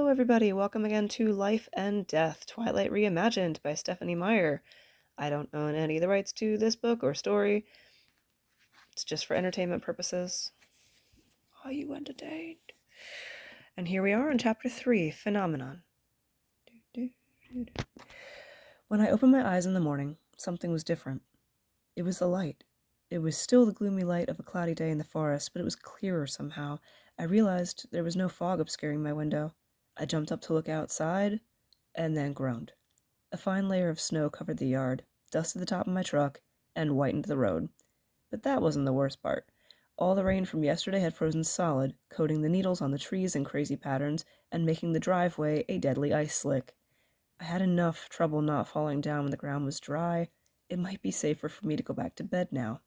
Hello, everybody. Welcome again to Life and Death, Twilight Reimagined by Stephenie Meyer. I don't own any of the rights to this book or story. It's just for entertainment purposes. Are you entertained? And here we are in Chapter 3, Phenomenon. When I opened my eyes in the morning, something was different. It was the light. It was still the gloomy light of a cloudy day in the forest, but it was clearer somehow. I realized there was no fog obscuring my window. I jumped up to look outside, and then groaned. A fine layer of snow covered the yard, dusted the top of my truck, and whitened the road. But that wasn't the worst part. All the rain from yesterday had frozen solid, coating the needles on the trees in crazy patterns, and making the driveway a deadly ice slick. I had enough trouble not falling down when the ground was dry. It might be safer for me to go back to bed now.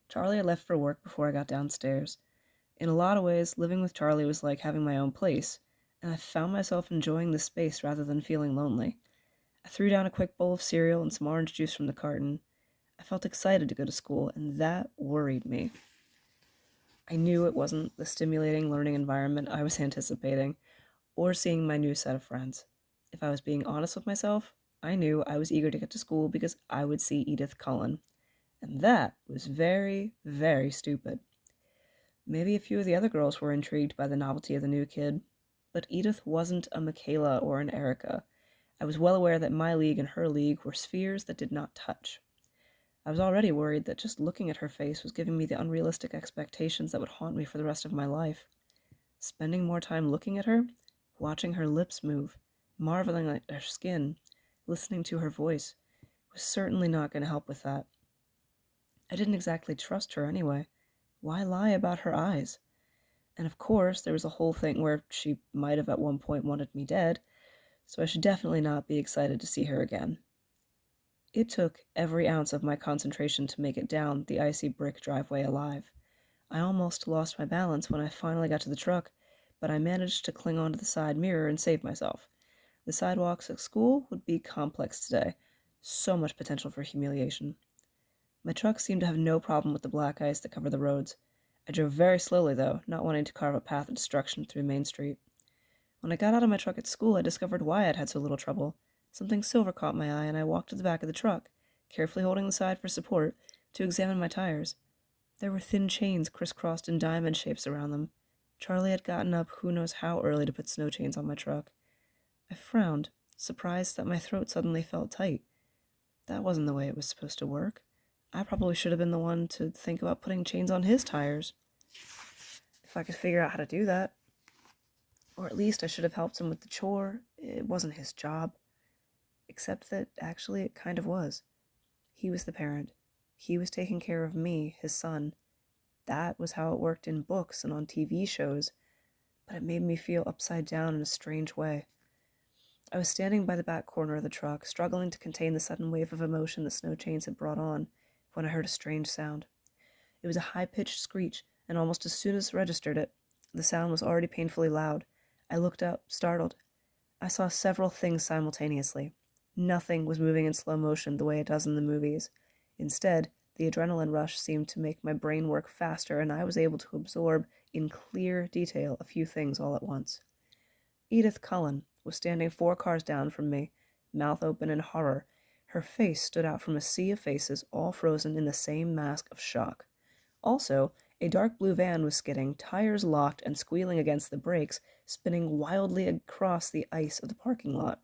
Charlie had left for work before I got downstairs. In a lot of ways, living with Charlie was like having my own place, and I found myself enjoying the space rather than feeling lonely. I threw down a quick bowl of cereal and some orange juice from the carton. I felt excited to go to school, and that worried me. I knew it wasn't the stimulating learning environment I was anticipating, or seeing my new set of friends. If I was being honest with myself, I knew I was eager to get to school because I would see Edith Cullen. And that was very, very stupid. Maybe a few of the other girls were intrigued by the novelty of the new kid, but Edith wasn't a Michaela or an Erica. I was well aware that my league and her league were spheres that did not touch. I was already worried that just looking at her face was giving me the unrealistic expectations that would haunt me for the rest of my life. Spending more time looking at her, watching her lips move, marveling at her skin, listening to her voice, was certainly not going to help with that. I didn't exactly trust her anyway. Why lie about her eyes? And of course, there was a whole thing where she might have at one point wanted me dead, so I should definitely not be excited to see her again. It took every ounce of my concentration to make it down the icy brick driveway alive. I almost lost my balance when I finally got to the truck, but I managed to cling onto the side mirror and save myself. The sidewalks at school would be complex today. So much potential for humiliation. My truck seemed to have no problem with the black ice that covered the roads. I drove very slowly, though, not wanting to carve a path of destruction through Main Street. When I got out of my truck at school, I discovered why I'd had so little trouble. Something silver caught my eye, and I walked to the back of the truck, carefully holding the side for support, to examine my tires. There were thin chains crisscrossed in diamond shapes around them. Charlie had gotten up who knows how early to put snow chains on my truck. I frowned, surprised that my throat suddenly felt tight. That wasn't the way it was supposed to work. I probably should have been the one to think about putting chains on his tires. If I could figure out how to do that. Or at least I should have helped him with the chore. It wasn't his job. Except that actually it kind of was. He was the parent. He was taking care of me, his son. That was how it worked in books and on TV shows. But it made me feel upside down in a strange way. I was standing by the back corner of the truck, struggling to contain the sudden wave of emotion the snow chains had brought on, when I heard a strange sound. It was a high-pitched screech, and almost as soon as I registered it, the sound was already painfully loud. I looked up, startled. I saw several things simultaneously. Nothing was moving in slow motion the way it does in the movies. Instead, the adrenaline rush seemed to make my brain work faster, and I was able to absorb in clear detail a few things all at once. Edith Cullen was standing 4 cars down from me, mouth open in horror. Her face stood out from a sea of faces, all frozen in the same mask of shock. Also, a dark blue van was skidding, tires locked and squealing against the brakes, spinning wildly across the ice of the parking lot.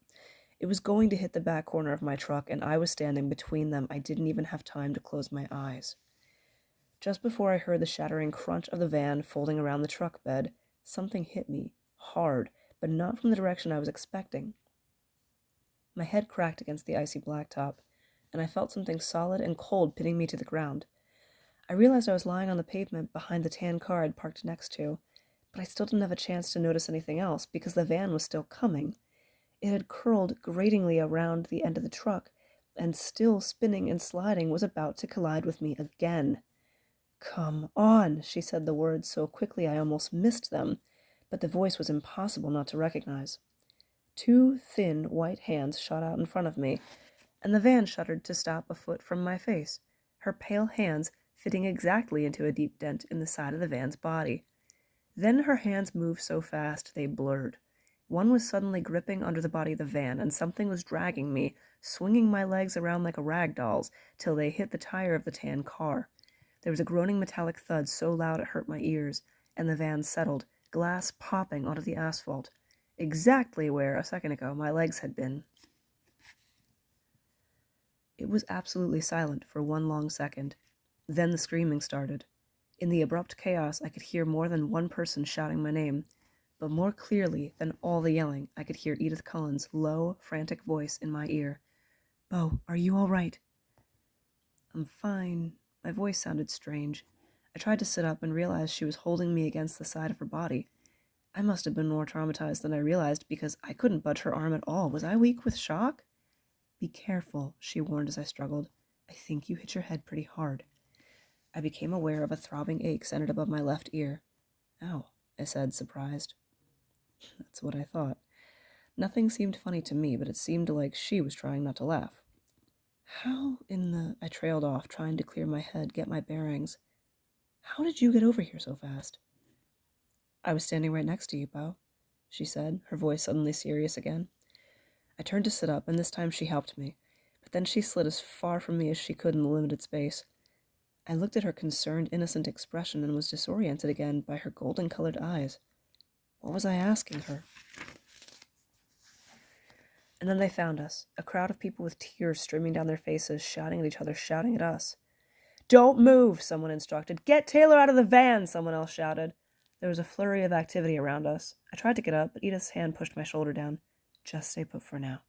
It was going to hit the back corner of my truck, and I was standing between them. I didn't even have time to close my eyes. Just before I heard the shattering crunch of the van folding around the truck bed, something hit me, hard, but not from the direction I was expecting. My head cracked against the icy blacktop, and I felt something solid and cold pinning me to the ground. I realized I was lying on the pavement behind the tan car I'd parked next to, but I still didn't have a chance to notice anything else because the van was still coming. It had curled gratingly around the end of the truck, and still spinning and sliding was about to collide with me again. "Come on," she said the words so quickly I almost missed them, but the voice was impossible not to recognize. 2 thin, white hands shot out in front of me, and the van shuddered to stop a foot from my face, her pale hands fitting exactly into a deep dent in the side of the van's body. Then her hands moved so fast they blurred. One was suddenly gripping under the body of the van, and something was dragging me, swinging my legs around like a rag doll's, till they hit the tire of the tan car. There was a groaning metallic thud so loud it hurt my ears, and the van settled, glass popping onto the asphalt, exactly where, a second ago, my legs had been. It was absolutely silent for one long second. Then the screaming started. In the abrupt chaos, I could hear more than one person shouting my name, but more clearly than all the yelling, I could hear Edith Cullen's low, frantic voice in my ear. "Bo, are you all right?" "I'm fine." My voice sounded strange. I tried to sit up and realized she was holding me against the side of her body. I must have been more traumatized than I realized because I couldn't budge her arm at all. Was I weak with shock? "Be careful," she warned as I struggled. "I think you hit your head pretty hard." I became aware of a throbbing ache centered above my left ear. "Ow," I said, surprised. That's what I thought. Nothing seemed funny to me, but it seemed like she was trying not to laugh. I trailed off, trying to clear my head, get my bearings. "How did you get over here so fast?" "I was standing right next to you, Bo," she said, her voice suddenly serious again. I turned to sit up, and this time she helped me, but then she slid as far from me as she could in the limited space. I looked at her concerned, innocent expression and was disoriented again by her golden-colored eyes. What was I asking her? And then they found us, a crowd of people with tears streaming down their faces, shouting at each other, shouting at us. "Don't move," someone instructed. "Get Taylor out of the van," someone else shouted. There was a flurry of activity around us. I tried to get up, but Edith's hand pushed my shoulder down. "Just stay put for now."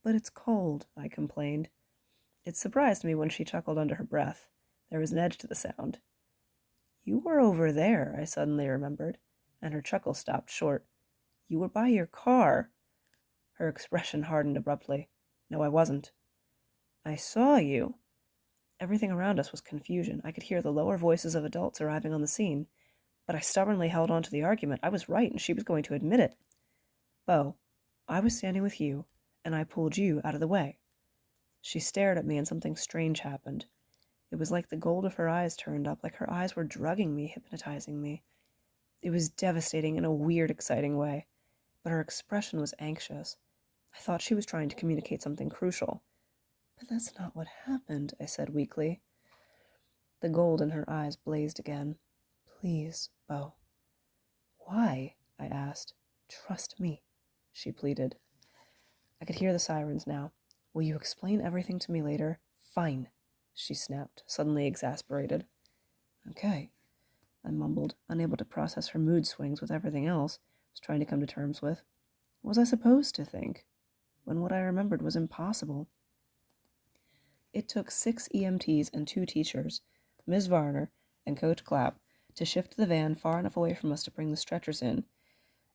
"But it's cold," I complained. It surprised me when she chuckled under her breath. There was an edge to the sound. "You were over there," I suddenly remembered, and her chuckle stopped short. "You were by your car." Her expression hardened abruptly. "No, I wasn't." "I saw you." Everything around us was confusion. I could hear the lower voices of adults arriving on the scene, but I stubbornly held on to the argument. I was right, and she was going to admit it. "Bo, I was standing with you, and I pulled you out of the way." She stared at me, and something strange happened. It was like the gold of her eyes turned up, like her eyes were drugging me, hypnotizing me. It was devastating in a weird, exciting way, but her expression was anxious. I thought she was trying to communicate something crucial. "But that's not what happened," I said weakly. The gold in her eyes blazed again. "Please, Bo." "Why?" I asked. "Trust me," she pleaded. I could hear the sirens now. "Will you explain everything to me later?" "Fine," she snapped, suddenly exasperated. "Okay," I mumbled, unable to process her mood swings with everything else I was trying to come to terms with. What was I supposed to think, when what I remembered was impossible? It took 6 EMTs and 2 teachers, Ms. Varner and Coach Clapp, to shift the van far enough away from us to bring the stretchers in.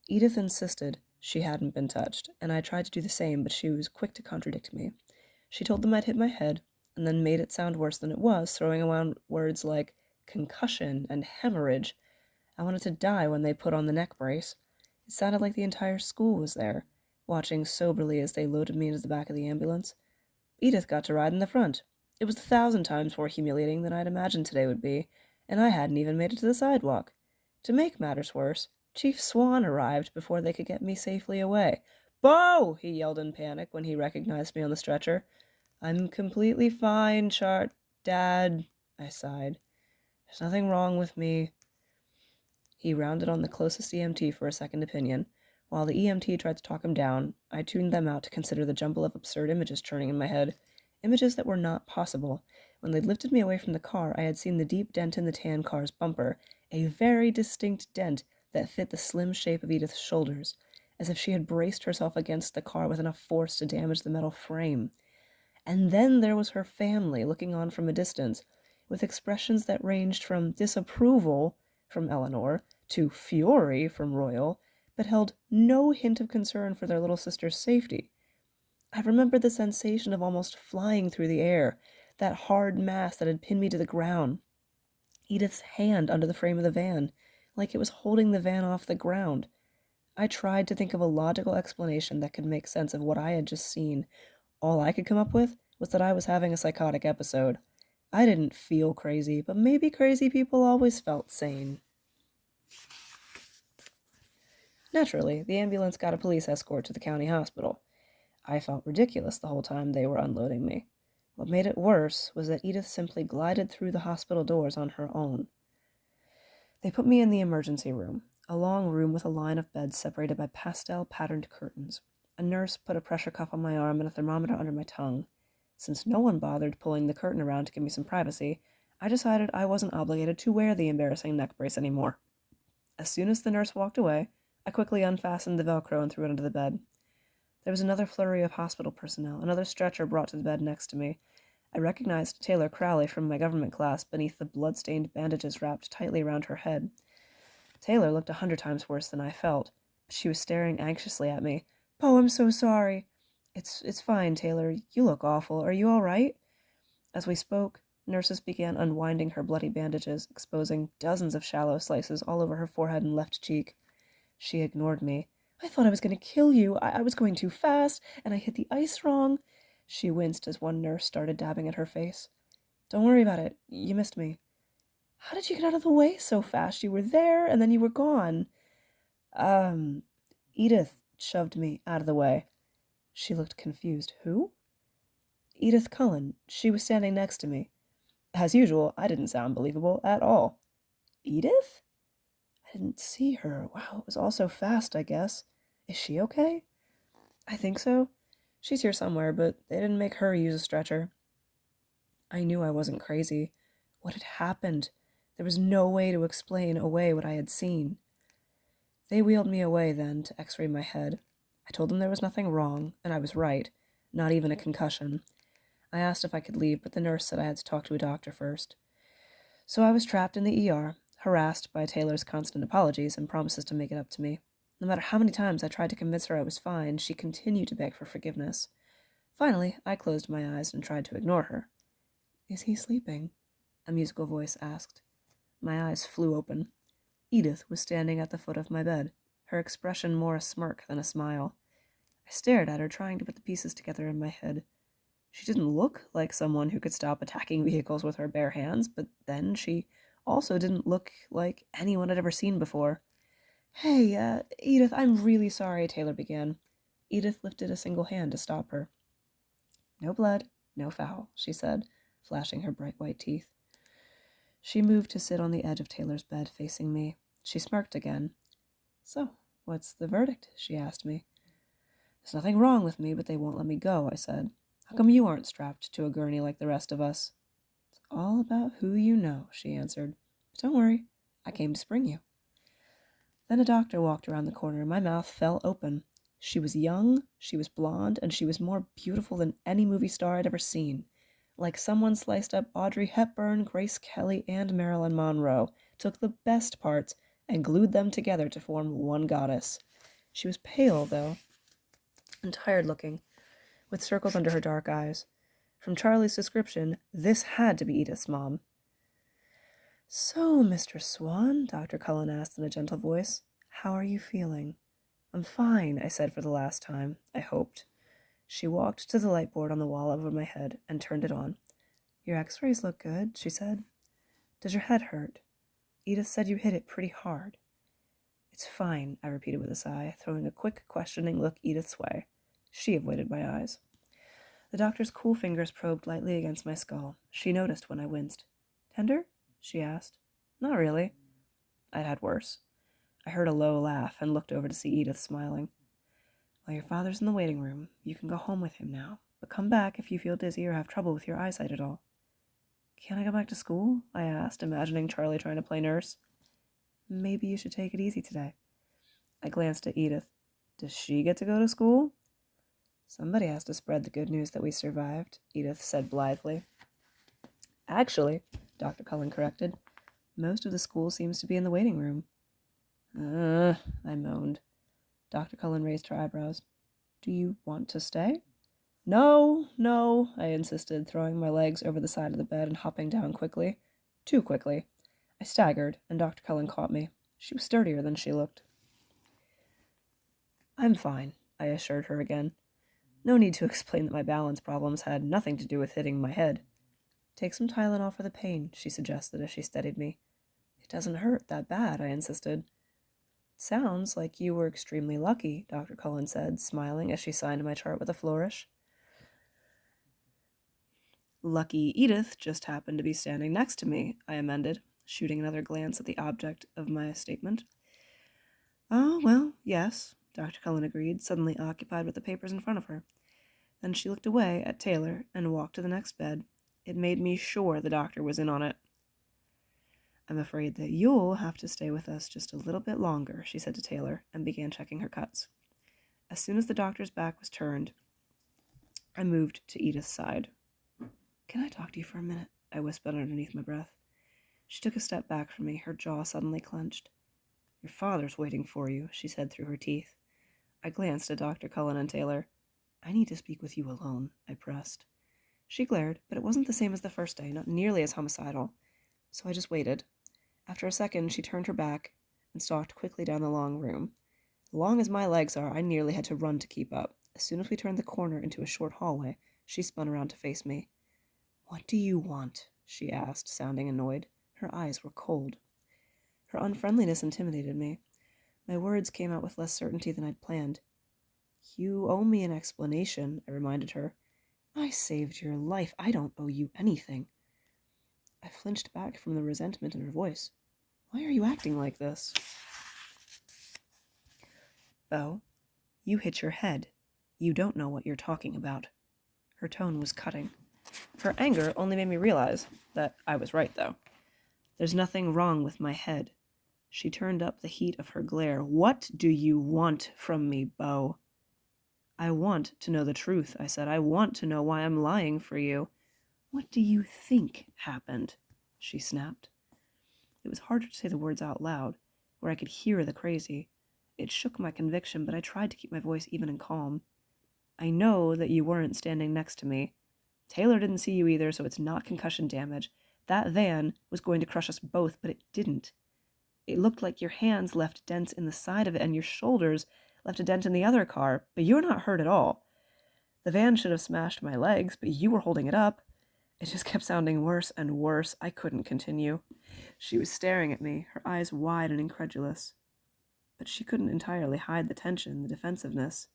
Edith insisted she hadn't been touched, and I tried to do the same, but she was quick to contradict me. She told them I'd hit my head, and then made it sound worse than it was, throwing around words like concussion and hemorrhage. I wanted to die when they put on the neck brace. It sounded like the entire school was there, watching soberly as they loaded me into the back of the ambulance. Edith got to ride in the front. It was 1,000 times more humiliating than I'd imagined today would be, and I hadn't even made it to the sidewalk. To make matters worse, Chief Swan arrived before they could get me safely away. "Bo!" he yelled in panic when he recognized me on the stretcher. "I'm completely fine, Dad," I sighed. "There's nothing wrong with me." He rounded on the closest EMT for a second opinion. While the EMT tried to talk him down, I tuned them out to consider the jumble of absurd images churning in my head. Images that were not possible. When they'd lifted me away from the car, I had seen the deep dent in the tan car's bumper, a very distinct dent that fit the slim shape of Edith's shoulders, as if she had braced herself against the car with enough force to damage the metal frame. And then there was her family, looking on from a distance, with expressions that ranged from disapproval from Eleanor to fury from Royal, but held no hint of concern for their little sister's safety. I remembered the sensation of almost flying through the air, that hard mass that had pinned me to the ground. Edith's hand under the frame of the van, like it was holding the van off the ground. I tried to think of a logical explanation that could make sense of what I had just seen. All I could come up with was that I was having a psychotic episode. I didn't feel crazy, but maybe crazy people always felt sane. Naturally, the ambulance got a police escort to the county hospital. I felt ridiculous the whole time they were unloading me. What made it worse was that Edith simply glided through the hospital doors on her own. They put me in the emergency room, a long room with a line of beds separated by pastel-patterned curtains. A nurse put a pressure cuff on my arm and a thermometer under my tongue. Since no one bothered pulling the curtain around to give me some privacy, I decided I wasn't obligated to wear the embarrassing neck brace anymore. As soon as the nurse walked away, I quickly unfastened the Velcro and threw it under the bed. There was another flurry of hospital personnel, another stretcher brought to the bed next to me. I recognized Taylor Crowley from my government class beneath the blood-stained bandages wrapped tightly around her head. Taylor looked 100 times worse than I felt, but she was staring anxiously at me. "Oh, I'm so sorry." It's fine, Taylor. You look awful. Are you all right?" As we spoke, nurses began unwinding her bloody bandages, exposing dozens of shallow slices all over her forehead and left cheek. She ignored me. "I thought I was going to kill you. I was going too fast, and I hit the ice wrong." She winced as one nurse started dabbing at her face. "Don't worry about it. You missed me." "How did you get out of the way so fast? You were there, and then you were gone." Edith shoved me out of the way." She looked confused. "Who?" "Edith Cullen. She was standing next to me." As usual, I didn't sound believable at all. "Edith?" "I didn't see her. Wow, it was all so fast, I guess. Is she okay?" "I think so. She's here somewhere, but they didn't make her use a stretcher." I knew I wasn't crazy. What had happened? There was no way to explain away what I had seen. They wheeled me away then to x-ray my head. I told them there was nothing wrong, and I was right. Not even a concussion. I asked if I could leave, but the nurse said I had to talk to a doctor first. So I was trapped in the ER, harassed by Taylor's constant apologies and promises to make it up to me. No matter how many times I tried to convince her I was fine, she continued to beg for forgiveness. Finally, I closed my eyes and tried to ignore her. "Is he sleeping?" a musical voice asked. My eyes flew open. Edith was standing at the foot of my bed, her expression more a smirk than a smile. I stared at her, trying to put the pieces together in my head. She didn't look like someone who could stop attacking vehicles with her bare hands, but then she also didn't look like anyone I'd ever seen before. "Hey, Edith, I'm really sorry," Taylor began. Edith lifted a single hand to stop her. "No blood, no foul," she said, flashing her bright white teeth. She moved to sit on the edge of Taylor's bed, facing me. She smirked again. "So, what's the verdict?" she asked me. "There's nothing wrong with me, but they won't let me go," I said. "How come you aren't strapped to a gurney like the rest of us?" "It's all about who you know," she answered. "But don't worry, I came to spring you." Then a doctor walked around the corner, and my mouth fell open. She was young, she was blonde, and she was more beautiful than any movie star I'd ever seen. Like someone sliced up Audrey Hepburn, Grace Kelly, and Marilyn Monroe, took the best parts, and glued them together to form one goddess. She was pale, though, and tired-looking, with circles under her dark eyes. From Charlie's description, this had to be Edith's mom. "So, Mr. Swan," Dr. Cullen asked in a gentle voice, "how are you feeling?" "I'm fine," I said for the last time, I hoped. She walked to the light board on the wall over my head and turned it on. "Your x-rays look good," she said. "Does your head hurt? Edith said you hit it pretty hard." "It's fine," I repeated with a sigh, throwing a quick, questioning look Edith's way. She avoided my eyes. The doctor's cool fingers probed lightly against my skull. She noticed when I winced. "Tender?" she asked. "Not really." I'd had worse. I heard a low laugh and looked over to see Edith smiling. "Well, your father's in the waiting room. You can go home with him now, but come back if you feel dizzy or have trouble with your eyesight at all." "Can't I go back to school?" I asked, imagining Charlie trying to play nurse. "Maybe you should take it easy today." I glanced at Edith. "Does she get to go to school?" "Somebody has to spread the good news that we survived," Edith said blithely. "Actually," Dr. Cullen corrected, "most of the school seems to be in the waiting room." I moaned. Dr. Cullen raised her eyebrows. "Do you want to stay?" No, I insisted, throwing my legs over the side of the bed and hopping down quickly. Too quickly. I staggered, and Dr. Cullen caught me. She was sturdier than she looked. "I'm fine," I assured her again. No need to explain that my balance problems had nothing to do with hitting my head. "Take some Tylenol for the pain," she suggested as she steadied me. "It doesn't hurt that bad," I insisted. Sounds like you were extremely lucky, Dr. Cullen said, smiling as she signed my chart with a flourish. Lucky Edith just happened to be standing next to me, I amended, shooting another glance at the object of my statement. Oh, well, yes, Dr. Cullen agreed, suddenly occupied with the papers in front of her. Then she looked away at Taylor and walked to the next bed. It made me sure the doctor was in on it. I'm afraid that you'll have to stay with us just a little bit longer, she said to Taylor, and began checking her cuts. As soon as the doctor's back was turned, I moved to Edith's side. Can I talk to you for a minute? I whispered underneath my breath. She took a step back from me, her jaw suddenly clenched. Your father's waiting for you, she said through her teeth. I glanced at Dr. Cullen and Taylor. I need to speak with you alone, I pressed. She glared, but it wasn't the same as the first day, not nearly as homicidal. So I just waited. After a second, she turned her back and stalked quickly down the long room. Long as my legs are, I nearly had to run to keep up. As soon as we turned the corner into a short hallway, she spun around to face me. What do you want? She asked, sounding annoyed. Her eyes were cold. Her unfriendliness intimidated me. My words came out with less certainty than I'd planned. You owe me an explanation, I reminded her. I saved your life. I don't owe you anything. I flinched back from the resentment in her voice. Why are you acting like this? Beau, you hit your head. You don't know what you're talking about. Her tone was cutting. Her anger only made me realize that I was right, though. There's nothing wrong with my head. She turned up the heat of her glare. What do you want from me, Beau? I want to know the truth, I said. I want to know why I'm lying for you. What do you think happened? She snapped. It was harder to say the words out loud, where I could hear the crazy. It shook my conviction, but I tried to keep my voice even and calm. I know that you weren't standing next to me. Taylor didn't see you either, so it's not concussion damage. That van was going to crush us both, but it didn't. It looked like your hands left dents in the side of it, and your shoulders left a dent in the other car, but you're not hurt at all. The van should have smashed my legs, but you were holding it up. It just kept sounding worse and worse. I couldn't continue. She was staring at me, her eyes wide and incredulous. But she couldn't entirely hide the tension, the defensiveness.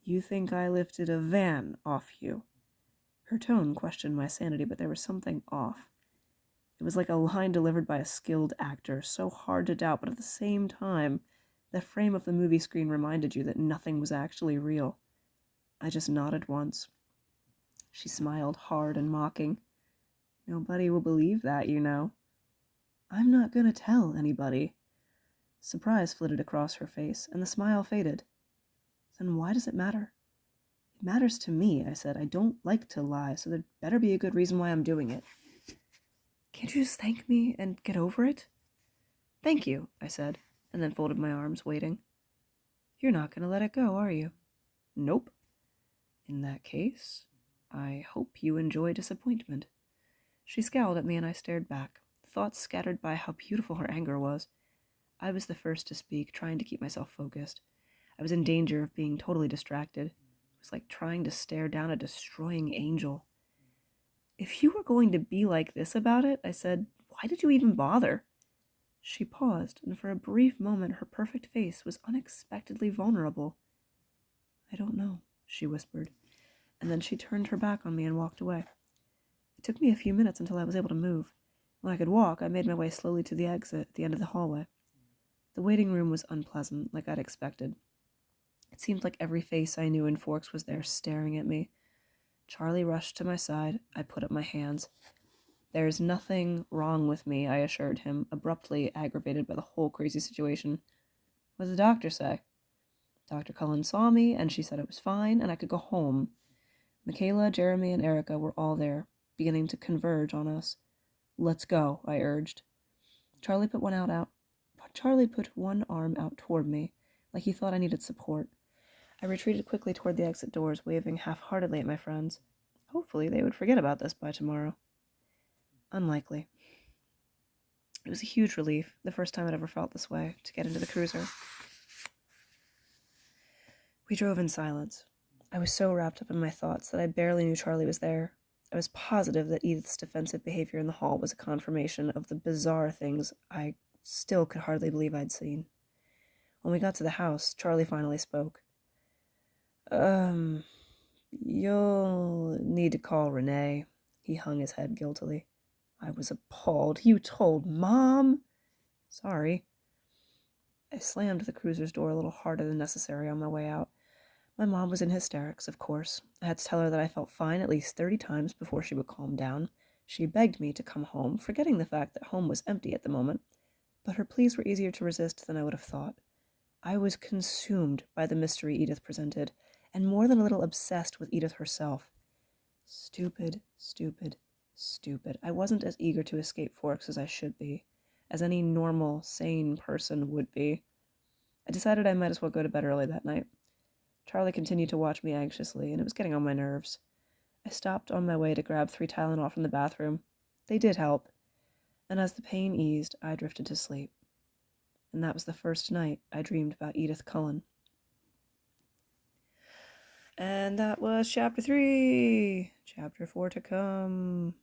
You think I lifted a van off you? Her tone questioned my sanity, but there was something off. It was like a line delivered by a skilled actor, so hard to doubt, but at the same time, the frame of the movie screen reminded you that nothing was actually real. I just nodded once. She smiled, hard and mocking. Nobody will believe that, you know. I'm not going to tell anybody. Surprise flitted across her face, and the smile faded. Then why does it matter? It matters to me, I said. I don't like to lie, so there'd better be a good reason why I'm doing it. Can't you just thank me and get over it? Thank you, I said, and then folded my arms, waiting. You're not going to let it go, are you? Nope. In that case, I hope you enjoy disappointment. She scowled at me, and I stared back, thoughts scattered by how beautiful her anger was. I was the first to speak, trying to keep myself focused. I was in danger of being totally distracted. It was like trying to stare down a destroying angel. If you were going to be like this about it, I said, why did you even bother? She paused, and for a brief moment her perfect face was unexpectedly vulnerable. I don't know, she whispered, and then she turned her back on me and walked away. It took me a few minutes until I was able to move. When I could walk, I made my way slowly to the exit at the end of the hallway. The waiting room was unpleasant, like I'd expected. It seemed like every face I knew in Forks was there staring at me. Charlie rushed to my side. I put up my hands. There's nothing wrong with me, I assured him, abruptly aggravated by the whole crazy situation. What did the doctor say? Dr. Cullen saw me, and she said it was fine, and I could go home. Michaela, Jeremy, and Erica were all there, beginning to converge on us. Let's go, I urged. Charlie put one arm out toward me, like he thought I needed support. I retreated quickly toward the exit doors, waving half-heartedly at my friends. Hopefully they would forget about this by tomorrow. Unlikely. It was a huge relief, the first time I'd ever felt this way, to get into the cruiser. We drove in silence. I was so wrapped up in my thoughts that I barely knew Charlie was there. I was positive that Edith's defensive behavior in the hall was a confirmation of the bizarre things I still could hardly believe I'd seen. When we got to the house, Charlie finally spoke. You'll need to call Renee. He hung his head guiltily. I was appalled. You told Mom? Sorry. I slammed the cruiser's door a little harder than necessary on my way out. My mom was in hysterics, of course. I had to tell her that I felt fine at least 30 times before she would calm down. She begged me to come home, forgetting the fact that home was empty at the moment. But her pleas were easier to resist than I would have thought. I was consumed by the mystery Edith presented, and more than a little obsessed with Edith herself. Stupid, stupid, stupid. I wasn't as eager to escape Forks as I should be, as any normal, sane person would be. I decided I might as well go to bed early that night. Charlie continued to watch me anxiously, and it was getting on my nerves. I stopped on my way to grab 3 Tylenol from the bathroom. They did help, and as the pain eased, I drifted to sleep. And that was the first night I dreamed about Edith Cullen. And that was Chapter 3. Chapter 4 to come.